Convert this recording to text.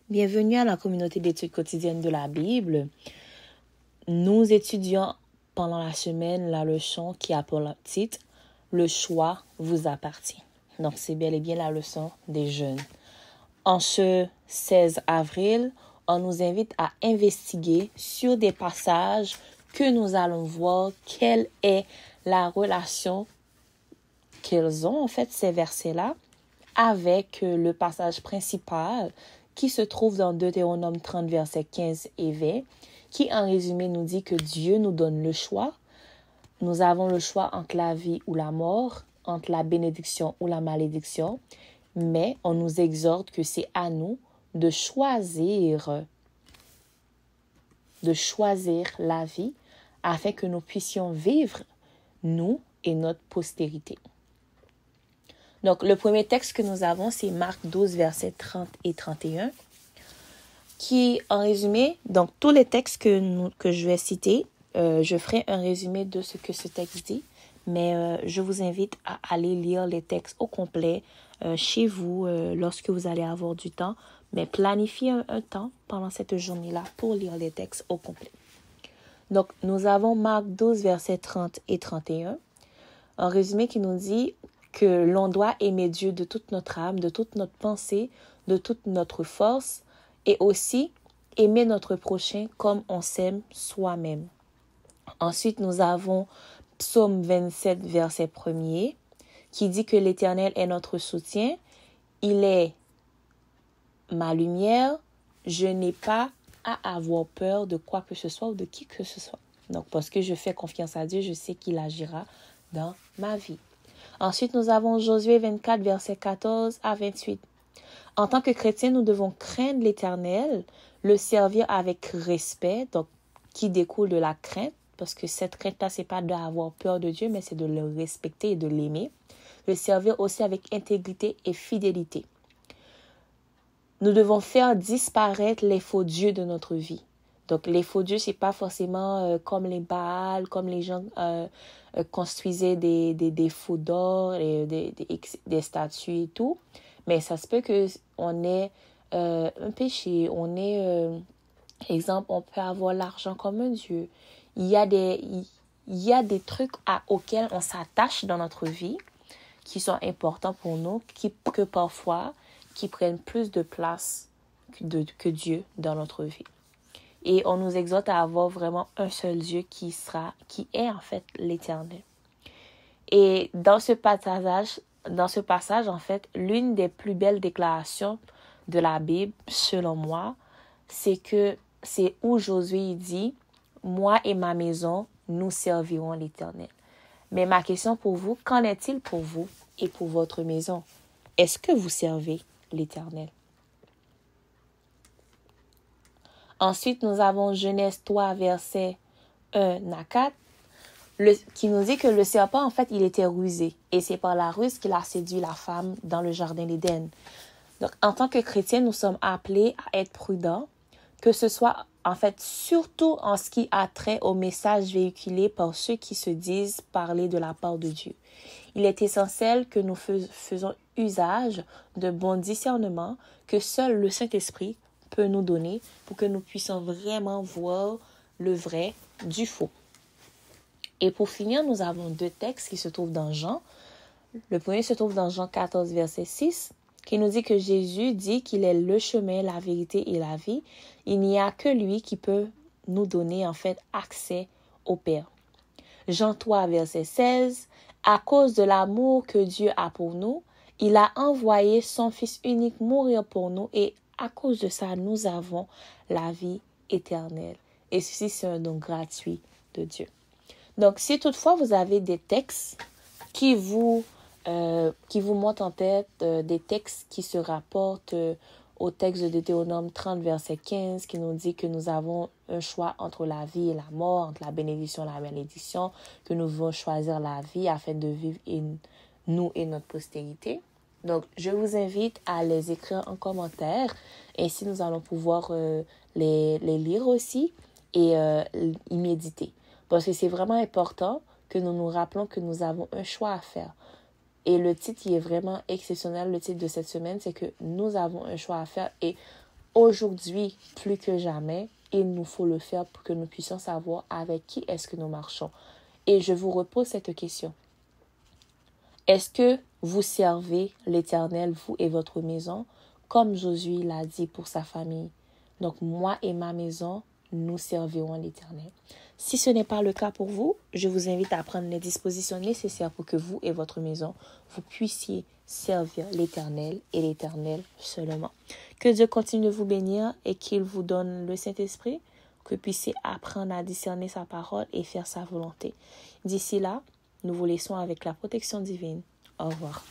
Bienvenue à la communauté d'études quotidiennes de la Bible. Nous étudions pendant la semaine la leçon qui a pour titre « Le choix vous appartient ». Donc, c'est bel et bien la leçon des jeunes. En ce 16 avril, on nous invite à investiguer sur des passages que nous allons voir quelle est la relation qu'ils ont, en fait, ces versets-là, avec le passage principal qui se trouve dans Deutéronome 30, versets 15 et 20, qui en résumé nous dit que Dieu nous donne le choix. Nous avons le choix entre la vie ou la mort, entre la bénédiction ou la malédiction, mais on nous exhorte que c'est à nous de choisir la vie afin que nous puissions vivre, nous et notre postérité. Donc, le premier texte que nous avons, c'est Marc 12, versets 30 et 31, qui, en résumé, donc tous les textes que je vais citer, je ferai un résumé de ce que ce texte dit, mais je vous invite à aller lire les textes au complet chez vous lorsque vous allez avoir du temps, mais planifiez un temps pendant cette journée-là pour lire les textes au complet. Donc, nous avons Marc 12, versets 30 et 31, un résumé qui nous dit que l'on doit aimer Dieu de toute notre âme, de toute notre pensée, de toute notre force, et aussi aimer notre prochain comme on s'aime soi-même. Ensuite, nous avons Psaume 27, verset 1er, qui dit que l'Éternel est notre soutien, il est ma lumière, je n'ai pas à avoir peur de quoi que ce soit ou de qui que ce soit. Donc, parce que je fais confiance à Dieu, je sais qu'il agira dans ma vie. Ensuite, nous avons Josué 24, versets 14 à 28. En tant que chrétiens, nous devons craindre l'Éternel, le servir avec respect, donc qui découle de la crainte, parce que cette crainte-là, c'est pas d'avoir peur de Dieu, mais c'est de le respecter et de l'aimer. Le servir aussi avec intégrité et fidélité. Nous devons faire disparaître les faux dieux de notre vie. Donc, les faux dieux, c'est pas forcément comme les Baals, comme les gens construisaient des faux d'or, et des statues et tout. Mais ça se peut qu'on ait un péché, exemple, on peut avoir l'argent comme un dieu. Il y a des trucs auxquels on s'attache dans notre vie qui sont importants pour nous, que parfois, qui prennent plus de place que Dieu dans notre vie. Et on nous exhorte à avoir vraiment un seul Dieu qui est en fait l'Éternel. Et dans ce passage, en fait, l'une des plus belles déclarations de la Bible, selon moi, c'est où Josué dit « Moi et ma maison, nous servirons l'Éternel ». Mais ma question pour vous, qu'en est-il pour vous et pour votre maison? Est-ce que vous servez l'Éternel? Ensuite, nous avons Genèse 3, versets 1 à 4, qui nous dit que le serpent, en fait, il était rusé. Et c'est par la ruse qu'il a séduit la femme dans le jardin d'Éden. Donc, en tant que chrétiens, nous sommes appelés à être prudents, que ce soit, en fait, surtout en ce qui a trait au message véhiculé par ceux qui se disent parler de la part de Dieu. Il est essentiel que nous faisons usage de bon discernement que seul le Saint-Esprit peut nous donner pour que nous puissions vraiment voir le vrai du faux. Et pour finir, nous avons deux textes qui se trouvent dans Jean. Le premier se trouve dans Jean 14, verset 6, qui nous dit que Jésus dit qu'il est le chemin, la vérité et la vie. Il n'y a que lui qui peut nous donner en fait accès au Père. Jean 3, verset 16, à cause de l'amour que Dieu a pour nous, il a envoyé son Fils unique mourir pour nous et à cause de ça, nous avons la vie éternelle. Et ceci, c'est un don gratuit de Dieu. Donc, si toutefois vous avez des textes qui vous montent en tête, des textes qui se rapportent au texte de Deutéronome 30, verset 15, qui nous dit que nous avons un choix entre la vie et la mort, entre la bénédiction et la malédiction, que nous devons choisir la vie afin de vivre nous et notre postérité. Donc, je vous invite à les écrire en commentaire. Ainsi, nous allons pouvoir les lire aussi et y méditer. Parce que c'est vraiment important que nous nous rappelons que nous avons un choix à faire. Et le titre, il est vraiment exceptionnel. Le titre de cette semaine, c'est que nous avons un choix à faire. Et aujourd'hui, plus que jamais, il nous faut le faire pour que nous puissions savoir avec qui est-ce que nous marchons. Et je vous repose cette question. Est-ce que vous servez l'Éternel, vous et votre maison, comme Josué l'a dit pour sa famille? Donc, moi et ma maison, nous servirons l'Éternel. Si ce n'est pas le cas pour vous, je vous invite à prendre les dispositions nécessaires pour que vous et votre maison, vous puissiez servir l'Éternel et l'Éternel seulement. Que Dieu continue de vous bénir et qu'il vous donne le Saint-Esprit, que vous puissiez apprendre à discerner sa parole et faire sa volonté. D'ici là, nous vous laissons avec la protection divine. Au revoir.